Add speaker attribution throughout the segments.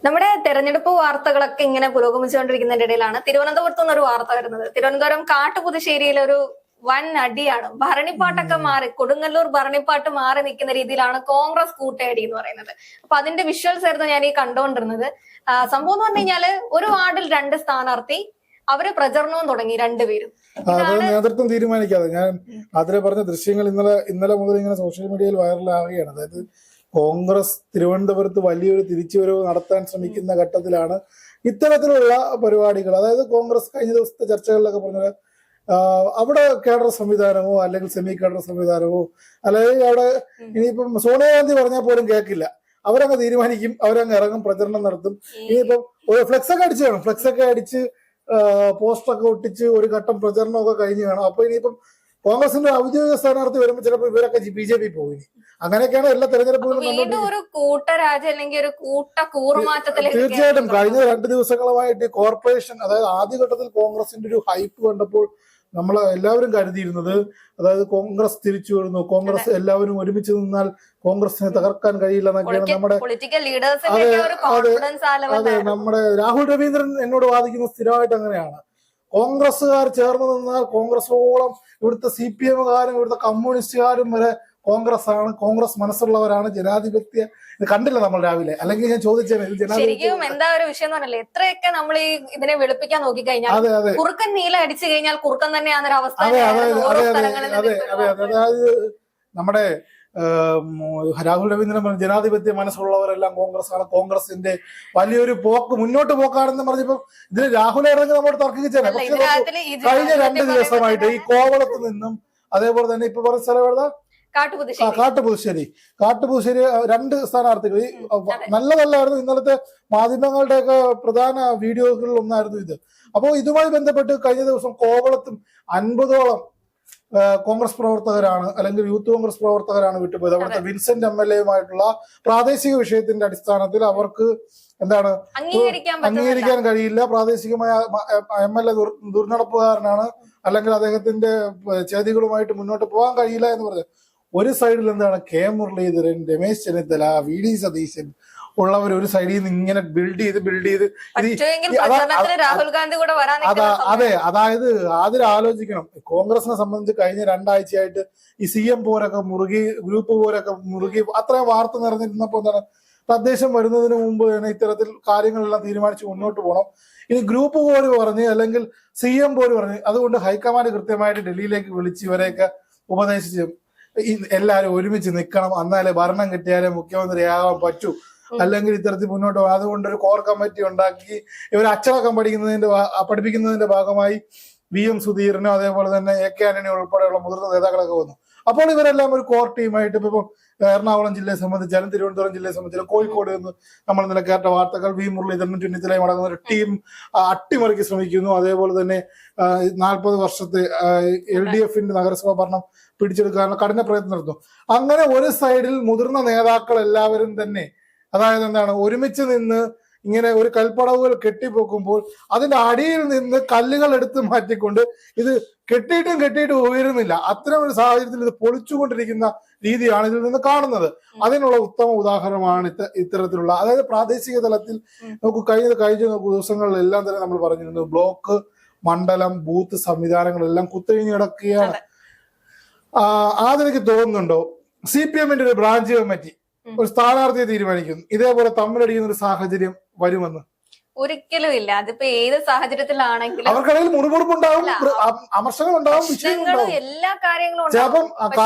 Speaker 1: നമ്മുടെ തെരഞ്ഞെടുപ്പ് വാർത്തകളൊക്കെ ഇങ്ങനെ പുരോഗമിച്ചുകൊണ്ടിരിക്കുന്നതിന്റെ ഇടയിലാണ് തിരുവനന്തപുരത്ത് നിന്നൊരു വാർത്ത വരുന്നത്. തിരുവനന്തപുരം കാട്ടുപുതുശ്ശേരിയിലെ ഒരു വൻ അടിയാണ്. ഭരണിപ്പാട്ടൊക്കെ മാറി, കൊടുങ്ങല്ലൂർ ഭരണിപ്പാട്ട് മാറി നിൽക്കുന്ന രീതിയിലാണ് കോൺഗ്രസ് കൂട്ടയടി എന്ന് പറയുന്നത്. അപ്പൊ അതിന്റെ വിഷ്വൽസ് ആയിരുന്നു ഞാൻ ഈ കണ്ടുകൊണ്ടിരുന്നത്. സംഭവം എന്ന് പറഞ്ഞു കഴിഞ്ഞാല് ഒരു വാർഡിൽ 2 സ്ഥാനാർത്ഥി, അവര് പ്രചരണവും തുടങ്ങി രണ്ടുപേരും.
Speaker 2: നേതൃത്വം തീരുമാനിക്കാതെ ഞാൻ അതിലെ പറഞ്ഞ ദൃശ്യങ്ങൾ ഇന്നലെ മുതൽ ഇങ്ങനെ സോഷ്യൽ മീഡിയയിൽ വൈറലാവുകയാണ്. അതായത് കോൺഗ്രസ് തിരുവനന്തപുരത്ത് വലിയൊരു തിരിച്ചുവരവ് നടത്താൻ ശ്രമിക്കുന്ന ഘട്ടത്തിലാണ് ഇത്തരത്തിലുള്ള പരിപാടികൾ. അതായത് കോൺഗ്രസ് കഴിഞ്ഞ ദിവസത്തെ ചർച്ചകളിലൊക്കെ പറഞ്ഞത് അവിടെ കേഡർ സംവിധാനമോ അല്ലെങ്കിൽ സെമി കേഡർ സംവിധാനമോ അല്ലെങ്കിൽ അവിടെ ഇനിയിപ്പം സോണിയാഗാന്ധി പറഞ്ഞാൽ പോലും കേൾക്കില്ല, അവരങ്ങ് തീരുമാനിക്കും, അവരങ്ങ് ഇറങ്ങും, പ്രചരണം നടത്തും. ഇനിയിപ്പം ഒരു ഫ്ലെക്സ് ഒക്കെ അടിച്ചു കാണും, ഫ്ലെക്സ് ഒക്കെ അടിച്ച് പോസ്റ്ററൊക്കെ ഒട്ടിച്ച് ഒരു ഘട്ടം പ്രചരണമൊക്കെ കഴിഞ്ഞ് കാണും. അപ്പൊ ഇനിയിപ്പം കോൺഗ്രസിന്റെ ഔദ്യോഗിക സ്ഥാനാർത്ഥി വരുമ്പോൾ ചിലപ്പോൾ ഇവരൊക്കെ BJP പോകും. അങ്ങനെയൊക്കെയാണ് എല്ലാ തെരഞ്ഞെടുപ്പുകളും. തീർച്ചയായിട്ടും കഴിഞ്ഞ 2 ദിവസങ്ങളുമായിട്ട് കോർപ്പറേഷൻ, അതായത് ആദ്യഘട്ടത്തിൽ കോൺഗ്രസിന്റെ ഒരു ഹൈപ്പ് കണ്ടപ്പോൾ നമ്മൾ എല്ലാവരും കരുതിയിരുന്നത്, അതായത് കോൺഗ്രസ് തിരിച്ചു വരുന്നു, കോൺഗ്രസ് എല്ലാവരും ഒരുമിച്ച് നിന്നാൽ കോൺഗ്രസിനെ തകർക്കാൻ കഴിയില്ല എന്നൊക്കെയാണ് നമ്മുടെ അതെ നമ്മുടെ രാഹുൽ രവീന്ദ്രൻ എന്നോട് വാദിക്കുന്ന സ്ഥിരമായിട്ട് അങ്ങനെയാണ്. കോൺഗ്രസ്സുകാർ ചേർന്ന് നിന്നാൽ കോൺഗ്രസോളം ഇവിടുത്തെ CPM-കാരും ഇവിടുത്തെ കമ്മ്യൂണിസ്റ്റുകാരും വരെ കോൺഗ്രസ് ആണ്, കോൺഗ്രസ് മനസ്സുള്ളവരാണ്, ജനാധിപത്യ കണ്ടില്ല നമ്മൾ രാവിലെ. അല്ലെങ്കിൽ ഞാൻ ചോദിച്ചത്
Speaker 1: ശരിക്കും എന്താ ഒരു വിഷയം എന്ന് പറഞ്ഞാൽ എത്രയൊക്കെ നമ്മൾ ഈ ഇതിനെ വെളുപ്പിക്കാൻ നോക്കി കഴിഞ്ഞാൽ കുറുക്കൻ നീല അടിച്ചു കഴിഞ്ഞാൽ കുറുക്കൻ തന്നെയാണെന്നൊരു അവസ്ഥ.
Speaker 2: അതായത് നമ്മുടെ രാഹുൽ രവീന്ദ്രൻ പറഞ്ഞ ജനാധിപത്യ മനസ്സുള്ളവരെല്ലാം കോൺഗ്രസ് ആണ്, കോൺഗ്രസിന്റെ വലിയൊരു മുന്നോട്ട് പോക്കാണെന്ന് പറഞ്ഞപ്പോ ഇതിന് രാഹുൽ ഇറങ്ങി നമ്മോട് തർക്കിച്ചാണ്. പക്ഷെ കഴിഞ്ഞ 2 ദിവസമായിട്ട് ഈ കോവളത്ത് നിന്നും അതേപോലെ തന്നെ ഇപ്പൊ പറഞ്ഞ സ്ഥലം എഴുതാ കാട്ടുപുതുശ്ശേരി 2 സ്ഥാനാർത്ഥികൾ നല്ലതല്ലായിരുന്നു. ഇന്നലത്തെ മാധ്യമങ്ങളുടെയൊക്കെ പ്രധാന വീഡിയോകളിൽ ഒന്നായിരുന്നു ഇത്. അപ്പോൾ ഇതുമായി ബന്ധപ്പെട്ട് കഴിഞ്ഞ ദിവസം കോവളത്തും 50ഓളം കോൺഗ്രസ് പ്രവർത്തകരാണ് അല്ലെങ്കിൽ യൂത്ത് കോൺഗ്രസ് പ്രവർത്തകരാണ് വിട്ടുപോയത്. അവിടുത്തെ വിൻസെന്റ് MLA-യുമായിട്ടുള്ള പ്രാദേശിക വിഷയത്തിന്റെ അടിസ്ഥാനത്തിൽ അവർക്ക് എന്താണ് അംഗീകരിക്കാൻ കഴിയില്ല. പ്രാദേശികമായ MLA ദുർനടപ്പുകാരനാണ്, അല്ലെങ്കിൽ അദ്ദേഹത്തിന്റെ ചെയ്തികളുമായിട്ട് മുന്നോട്ട് പോകാൻ കഴിയില്ല എന്ന് പറഞ്ഞു. ഒരു സൈഡിൽ എന്താണ് K മുരളീധരൻ, രമേശ് ചെന്നിത്തല, VD സതീശൻ ഉള്ളവർ ഒരു സൈഡിൽ നിന്ന് ഇങ്ങനെ ബിൽഡ് ചെയ്ത് അതെ. അതായത് ആദ്യം ആലോചിക്കണം, കോൺഗ്രസിനെ സംബന്ധിച്ച് കഴിഞ്ഞ 2 ആഴ്ചയായിട്ട് ഈ CM പോരൊക്കെ മുറുകി, ഗ്രൂപ്പ് പോരൊക്കെ മുറുകി, അത്രയും വാർത്ത നിറഞ്ഞിരുന്നപ്പോ എന്താണ് തദ്ദേശം വരുന്നതിന് മുമ്പ് തന്നെ ഇത്തരത്തിൽ കാര്യങ്ങളെല്ലാം തീരുമാനിച്ച് മുന്നോട്ട് പോകണം. ഇനി ഗ്രൂപ്പ് പോര് പറഞ്ഞ് അല്ലെങ്കിൽ CM പോര് പറഞ്ഞ്, അതുകൊണ്ട് ഹൈക്കമാൻഡ് കൃത്യമായിട്ട് ഡൽഹിയിലേക്ക് വിളിച്ച് ഇവരെയൊക്കെ ഉപദേശിച്ച് എല്ലാരും ഒരുമിച്ച് നിൽക്കണം, എന്നാലേ ഭരണം കിട്ടിയാലേ മുഖ്യമന്ത്രിയാകാൻ പറ്റൂ, അല്ലെങ്കിൽ ഇത്തരത്തിൽ മുന്നോട്ട് പോകും. അതുകൊണ്ട് ഒരു കോർ കമ്മിറ്റി ഉണ്ടാക്കി ഇവർ അച്ചടക്കം പഠിപ്പിക്കുന്നതിന്റെ ഭാഗമായി VM സുധീരനും അതേപോലെ തന്നെ AK ആന്റണി ഉൾപ്പെടെയുള്ള മുതിർന്ന നേതാക്കളൊക്കെ വന്നു. അപ്പോൾ ഇവരെല്ലാം ഒരു കോർ ടീമായിട്ട് ഇപ്പം എറണാകുളം ജില്ലയെ സംബന്ധിച്ചാലും തിരുവനന്തപുരം ജില്ലയെ സംബന്ധിച്ചാലും കോഴിക്കോട് നിന്ന് നമ്മൾ ഇന്നലെ കേട്ട വാർത്തകൾ V മുരളീധരനും ചെന്നിത്തലയും അടങ്ങുന്ന ഒരു ടീം അട്ടിമറിക്ക് ശ്രമിക്കുന്നു. അതേപോലെ തന്നെ 40 വർഷത്തെ LDF-ന്റെ നഗരസഭാ ഭരണം പിടിച്ചെടുക്കാനുള്ള കഠിന പ്രയത്നം നടത്തുന്നു. അങ്ങനെ ഒരു സൈഡിൽ മുതിർന്ന നേതാക്കൾ എല്ലാവരും തന്നെ, അതായത് എന്താണ്, ഒരുമിച്ച് നിന്ന് ഇങ്ങനെ ഒരു കൽപ്പടവുകൾ കെട്ടിപ്പൊക്കുമ്പോൾ അതിന്റെ അടിയിൽ നിന്ന് കല്ലുകൾ എടുത്ത് മാറ്റിക്കൊണ്ട് ഇത് കെട്ടിയിട്ടും ഉയരുന്നില്ല. അത്തരം ഒരു സാഹചര്യത്തിൽ ഇത് പൊളിച്ചുകൊണ്ടിരിക്കുന്ന രീതിയാണ് ഇതിൽ നിന്ന് കാണുന്നത്. അതിനുള്ള ഉത്തമ ഉദാഹരണമാണ് ഇത്തരത്തിലുള്ള, അതായത് പ്രാദേശിക തലത്തിൽ നമുക്ക് കഴിഞ്ഞ ദിവസങ്ങളിലെല്ലാം തന്നെ നമ്മൾ പറഞ്ഞിരുന്നു, ബ്ലോക്ക്, മണ്ഡലം, ബൂത്ത് സംവിധാനങ്ങളെല്ലാം കുത്തഴിഞ്ഞ് കിടക്കുകയാണ്. അതെനിക്ക് തോന്നുന്നുണ്ടോ CPM-ന്റെ ഒരു ബ്രാഞ്ച് കമ്മിറ്റി ഒരു സ്ഥാനാർത്ഥിയെ തീരുമാനിക്കുന്നു, ഇതേപോലെ തമ്മിലടിക്കുന്ന ഒരു സാഹചര്യം വരുമെന്ന്?
Speaker 1: ഒരിക്കലും ഇല്ല. അതിപ്പോ ഏത് സാഹചര്യത്തിലാണെങ്കിലും
Speaker 2: അവർക്കിടയിൽ മുറിമുറുപ്പുണ്ടാവും, അമർഷങ്ങളുണ്ടാവും, വിഷയങ്ങളുണ്ടാവും,
Speaker 1: എല്ലാ കാര്യങ്ങളും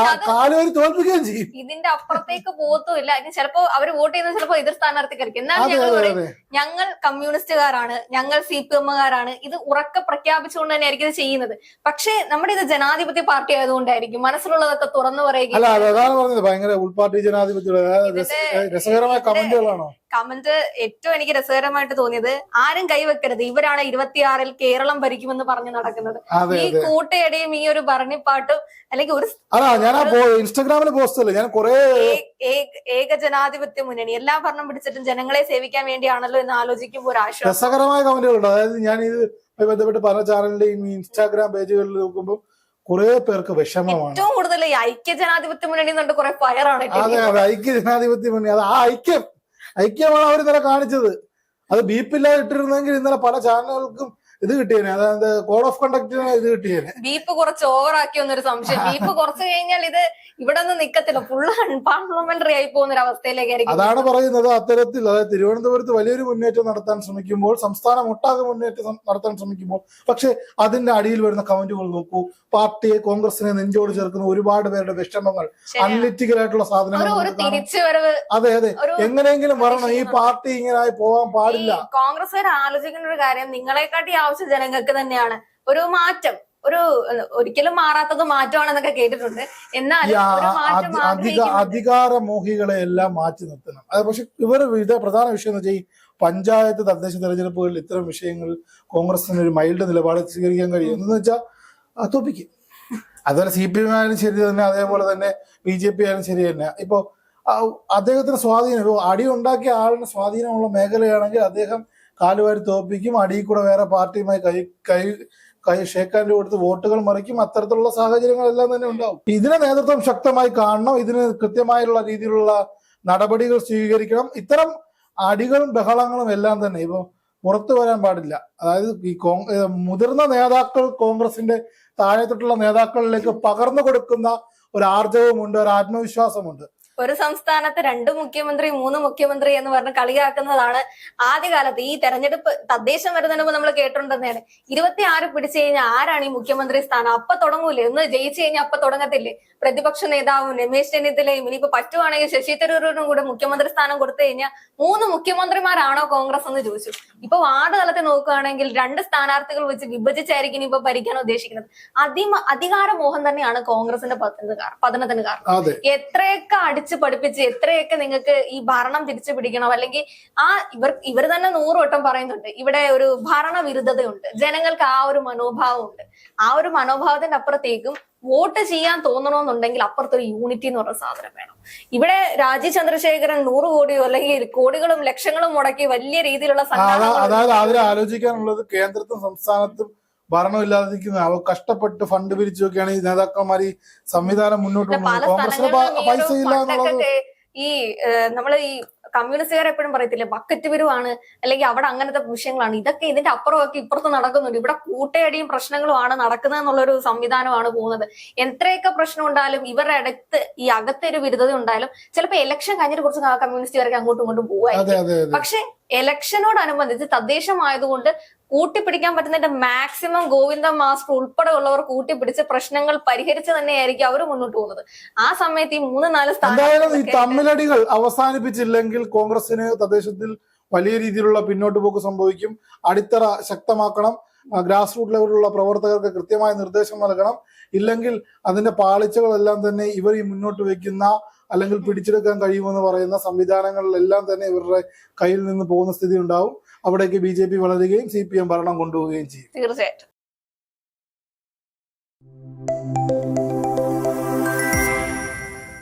Speaker 2: തോൽപ്പിക്കുകയും ചെയ്യും.
Speaker 1: ഇതിന്റെ അപ്പുറത്തേക്ക് പോകത്തുമില്ല. ഇനി ചിലപ്പോ അവർ വോട്ട് ചെയ്യുന്നത് ചിലപ്പോ എതിർ സ്ഥാനാർത്ഥിക്കായിരിക്കും. എന്നാലും ഞങ്ങൾ കമ്മ്യൂണിസ്റ്റുകാരാണ്, ഞങ്ങൾ CPM-കാരാണ്, ഇത് ഉറക്കെ പ്രഖ്യാപിച്ചുകൊണ്ട് തന്നെ ആയിരിക്കും ഇത് ചെയ്യുന്നത്. പക്ഷെ നമ്മുടെ ഇത് ജനാധിപത്യ പാർട്ടി ആയതുകൊണ്ടായിരിക്കും മനസ്സിലുള്ളതൊക്കെ തുറന്നു പറയുക.
Speaker 2: അല്ല, അതാണ് പറഞ്ഞത്, ഭയങ്കര ഉൾപാർട്ടി ജനാധിപത്യ രസകരമായ കമന്റുകളാണോ?
Speaker 1: കമന്റ് ഏറ്റവും എനിക്ക് രസകരമായിട്ട് തോന്നിയത്, ആരും കൈവെക്കരുത്, ഇവരാണ് 26-ൽ കേരളം ഭരിക്കുമെന്ന് പറഞ്ഞു നടക്കുന്നത്. ഈ കൂട്ടയടിയും ഈ ഒരു ഭരണിപ്പാട്ടും അല്ലെങ്കിൽ ഒരു
Speaker 2: ഇൻസ്റ്റാഗ്രാമിൽ പോസ്റ്റ് ഞാൻ
Speaker 1: ഏക ജനാധിപത്യ മുന്നണി എല്ലാ ഭരണം പിടിച്ചിട്ടും ജനങ്ങളെ സേവിക്കാൻ വേണ്ടിയാണല്ലോ എന്ന് ആലോചിക്കുമ്പോൾ ഒരു ആശ്വാസം.
Speaker 2: രസകരമായ കമന്റുകളുണ്ട്. അതായത് ഞാൻ ഇത് ബന്ധപ്പെട്ട് പല ചാനലിന്റെയും ഇൻസ്റ്റാഗ്രാം പേജുകളിൽ നോക്കുമ്പോൾ കുറെ പേർക്ക് വിഷമമാണ്.
Speaker 1: ഏറ്റവും കൂടുതൽ ഈ ഐക്യ ജനാധിപത്യ മുന്നണി എന്നുണ്ട് കുറെ ഫയറാണ്.
Speaker 2: അതെ അതെ, ഐക്യ ജനാധിപത്യ മുന്നണി, അത് ആ ഐക്യമാണ് അവർ ഇന്നലെ കാണിച്ചത്. അത് ബീപ്പില്ലാതെ ഇട്ടിരുന്നെങ്കിൽ ഇന്നലെ പല ചാനലുകൾക്കും ഇത് കിട്ടിയേനെ, അതായത് കോഡ് ഓഫ് കണ്ടക്ടിന് ഇത് കിട്ടിയേനെ.
Speaker 1: ബീപ്പ് കുറച്ച് ഓവറാക്കി എന്നൊരു സംശയം. ബീപ്പ് കുറച്ച് കഴിഞ്ഞാൽ ഇത് ഇവിടെ നിന്ന് നിക്കത്തില്ല, ഫുള്ള് അൺപാർലമെന്ററി ആയി പോകുന്ന ഒരു അവസ്ഥയിലേക്കായിരിക്കും.
Speaker 2: അതാണ് പറയുന്നത്. അത്തരത്തിൽ അതായത് തിരുവനന്തപുരത്ത് വലിയൊരു മുന്നേറ്റം നടത്താൻ ശ്രമിക്കുമ്പോൾ, സംസ്ഥാനം ഒട്ടാകെ മുന്നേറ്റം നടത്താൻ ശ്രമിക്കുമ്പോൾ, പക്ഷെ അതിന്റെ അടിയിൽ വരുന്ന കമന്റുകൾ നോക്കൂ. പാർട്ടിയെ, കോൺഗ്രസിനെ നെഞ്ചോട് ചേർക്കുന്ന ഒരുപാട് പേരുടെ വിഷമങ്ങൾ, അനലിറ്റിക്കൽ ആയിട്ടുള്ള സാധനങ്ങൾ. അതെ അതെ, എങ്ങനെയെങ്കിലും വരണം, ഈ പാർട്ടി ഇങ്ങനെ പോകാൻ പാടില്ല.
Speaker 1: കോൺഗ്രസ്സുകാർ ആലോചിക്കുന്ന ഒരു കാര്യം, നിങ്ങളെക്കാട്ടി ആവശ്യം ജനങ്ങൾക്ക് തന്നെയാണ് ഒരു മാറ്റം. ഒരിക്കലും മാറാത്തത് മാറ്റമാണെന്നൊക്കെ കേട്ടിട്ടുണ്ട്. എന്നാൽ
Speaker 2: അധികാരമോഹികളെ എല്ലാം മാറ്റി നിർത്തണം. പക്ഷെ ഇത് പ്രധാന വിഷയം എന്ന് വെച്ചാൽ ഈ പഞ്ചായത്ത്, തദ്ദേശ തെരഞ്ഞെടുപ്പുകളിൽ ഇത്തരം വിഷയങ്ങളിൽ കോൺഗ്രസിന് ഒരു മൈൽഡ് നിലപാട് സ്വീകരിക്കാൻ കഴിയും. എന്ന് വെച്ചാൽ തോപ്പിക്കും. അതുപോലെ CPM ആയാലും ശരി തന്നെ, അതേപോലെ തന്നെ BJP ആയാലും ശരി തന്നെ. ഇപ്പൊ അദ്ദേഹത്തിന് സ്വാധീനം, ഇപ്പൊ അടി ഉണ്ടാക്കിയ ആളിന് സ്വാധീനമുള്ള മേഖലയാണെങ്കിൽ അദ്ദേഹം കാലുവാരി തോപ്പിക്കും. അടിയിൽ കൂടെ വേറെ പാർട്ടിയുമായി കൈ ഷേക്കാൻ്റെ കൊടുത്ത് വോട്ടുകൾ മറിക്കും. അത്തരത്തിലുള്ള സാഹചര്യങ്ങളെല്ലാം തന്നെ ഉണ്ടാവും. ഇതിനെ നേതൃത്വം ശക്തമായി കാണണം. ഇതിന് കൃത്യമായുള്ള രീതിയിലുള്ള നടപടികൾ സ്വീകരിക്കണം. ഇത്തരം അടികളും ബഹളങ്ങളും എല്ലാം തന്നെ ഇപ്പൊ പുറത്തു വരാൻ പാടില്ല. അതായത് ഈ മുതിർന്ന നേതാക്കൾ കോൺഗ്രസിന്റെ താഴെത്തൊട്ടുള്ള നേതാക്കളിലേക്ക് പകർന്നു കൊടുക്കുന്ന ഒരു ആർജവമുണ്ട്, ഒരു ആത്മവിശ്വാസമുണ്ട്.
Speaker 1: ഒരു സംസ്ഥാനത്ത് 2 മുഖ്യമന്ത്രി 3 മുഖ്യമന്ത്രി എന്ന് പറഞ്ഞ് കളിയാക്കുന്നതാണ് ആദ്യകാലത്ത്. ഈ തെരഞ്ഞെടുപ്പ് തദ്ദേശം വരുന്നതിന് മുമ്പ് നമ്മൾ കേട്ടിട്ടുണ്ടെന്നാണ്. 26 പിടിച്ചു കഴിഞ്ഞാൽ ആരാണ് ഈ മുഖ്യമന്ത്രി സ്ഥാനം? അപ്പൊ തുടങ്ങൂലേ? ഒന്ന് ജയിച്ചു കഴിഞ്ഞാൽ അപ്പൊ തുടങ്ങത്തില്ലേ? പ്രതിപക്ഷ നേതാവും രമേശ് ചെന്നിത്തലയും ഇനിയിപ്പോ പറ്റുവാണെങ്കിൽ ശശി തരൂരിനും കൂടെ മുഖ്യമന്ത്രി സ്ഥാനം കൊടുത്തു കഴിഞ്ഞാൽ 3 മുഖ്യമന്ത്രിമാരാണോ കോൺഗ്രസ് എന്ന് ചോദിച്ചു. ഇപ്പൊ വാർഡ് തലത്തിൽ നോക്കുകയാണെങ്കിൽ 2 സ്ഥാനാർത്ഥികൾ വെച്ച് വിഭജിച്ചായിരിക്കും ഇപ്പൊ ഭരിക്കാൻ ഉദ്ദേശിക്കുന്നത്. അധികാരമോഹം തന്നെയാണ് കോൺഗ്രസിന്റെ പതനത്തിന് കാരണം. എത്രയൊക്കെ പഠിപ്പിച്ച് എത്രയൊക്കെ നിങ്ങൾക്ക് ഈ ഭരണം തിരിച്ചു പിടിക്കണം, അല്ലെങ്കിൽ ഇവർ തന്നെ 100 വട്ടം പറയുന്നുണ്ട് ഇവിടെ ഒരു ഭരണവിരുദ്ധതയുണ്ട്, ജനങ്ങൾക്ക് ആ ഒരു മനോഭാവം ഉണ്ട്. ആ ഒരു മനോഭാവത്തിന്റെ അപ്പുറത്തേക്കും വോട്ട് ചെയ്യാൻ തോന്നണമെന്നുണ്ടെങ്കിൽ അപ്പുറത്തൊരു യൂണിറ്റി എന്ന് പറഞ്ഞ സാധനം വേണം. ഇവിടെ രാജീവ് ചന്ദ്രശേഖരൻ 100 കോടിയോ അല്ലെങ്കിൽ കോടികളും ലക്ഷങ്ങളും മുടക്കി വലിയ രീതിയിലുള്ള
Speaker 2: അതായത് അതിൽ ആലോചിക്കാനുള്ളത് കേന്ദ്രത്തും സംസ്ഥാനത്തും ഭരണമില്ലാതിരിക്കുന്ന അവർ കഷ്ടപ്പെട്ട് ഫണ്ട് പിരിച്ചു നോക്കിയാണ് ഈ നേതാക്കന്മാർ ഈ സംവിധാനം മുന്നോട്ട് കൊണ്ടുപോകുന്നത്. കോൺഗ്രസിന് പൈസ ഇല്ല എന്നുള്ളത്
Speaker 1: ഈ നമ്മള് ഈ കമ്മ്യൂണിസ്റ്റുകാർ എപ്പോഴും പറയത്തില്ലേ ബക്കറ്റ് പിരിവാണ്, അല്ലെങ്കിൽ അവിടെ അങ്ങനത്തെ വിഷയങ്ങളാണ്. ഇതൊക്കെ ഇതിന്റെ അപ്പുറമൊക്കെ ഇപ്പുറത്ത് നടക്കുന്നുണ്ട്. ഇവിടെ കൂട്ടയടിയും പ്രശ്നങ്ങളുമാണ് നടക്കുന്നത് എന്നുള്ളൊരു സംവിധാനമാണ് പോകുന്നത്. എത്രയൊക്കെ പ്രശ്നം ഉണ്ടായാലും ഇവരുടെ അടുത്ത് ഈ അകത്തൊരു വിരുദ്ധത ഉണ്ടായാലും ചിലപ്പോൾ ഇലക്ഷൻ കഴിഞ്ഞിട്ട് കുറച്ച് കമ്മ്യൂണിസ്റ്റുകാർക്ക് അങ്ങോട്ടും ഇങ്ങോട്ടും പോവായിരിക്കും. പക്ഷെ ഇലക്ഷനോടനുബന്ധിച്ച് തദ്ദേശമായതുകൊണ്ട് കൂട്ടിപ്പിടിക്കാൻ പറ്റുന്നതിന്റെ മാക്സിമം ഗോവിന്ദ മാസ്റ്റർ ഉൾപ്പെടെ ഉള്ളവർ കൂട്ടിപ്പിടിച്ച് പ്രശ്നങ്ങൾ പരിഹരിച്ച് തന്നെയായിരിക്കും അവർ മുന്നോട്ട് പോകുന്നത്. ആ സമയത്ത് ഈ 3-4
Speaker 2: സ്ഥാനം ഈ തമ്മിലടികൾ അവസാനിപ്പിച്ചില്ലെങ്കിൽ കോൺഗ്രസിന് തദ്ദേശത്തിൽ വലിയ രീതിയിലുള്ള പിന്നോട്ട് പോക്ക് സംഭവിക്കും. അടിത്തറ ശക്തമാക്കണം. ഗ്രാസ് റൂട്ട് ലെവലിലുള്ള പ്രവർത്തകർക്ക് കൃത്യമായ നിർദ്ദേശം നൽകണം. ഇല്ലെങ്കിൽ അതിന്റെ പാളിച്ചകളെല്ലാം തന്നെ ഇവർ ഈ മുന്നോട്ട് വയ്ക്കുന്ന അല്ലെങ്കിൽ പിടിച്ചെടുക്കാൻ കഴിയുമെന്ന് പറയുന്ന സംവിധാനങ്ങളിലെല്ലാം തന്നെ ഇവരുടെ കയ്യിൽ നിന്ന് പോകുന്ന സ്ഥിതി ഉണ്ടാവും. അവിടേക്ക് BJP വളരുകയും CPM ഭരണം കൊണ്ടുപോവുകയും ചെയ്യും.
Speaker 1: തീർച്ചയായിട്ടും.